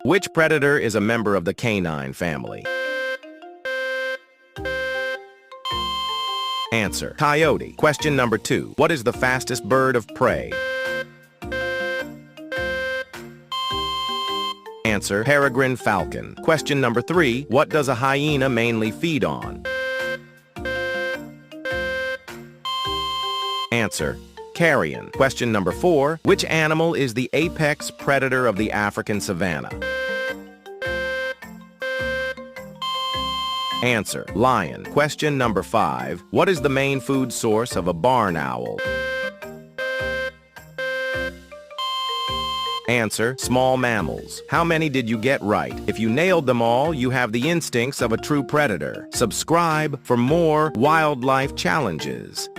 Which predator is a member of the canine family? Answer: coyote. Question number 2. What is the fastest bird of prey? Answer: peregrine falcon. Question number 3. What does a hyena mainly feed on? Answer: carrion. Question number 4. Which animal is the apex predator of the African savanna? Answer: lion. Question number 5. What is the main food source of a barn owl? Answer: small mammals. How many did you get right? If you nailed them all, you have the instincts of a true predator. Subscribe for more wildlife challenges.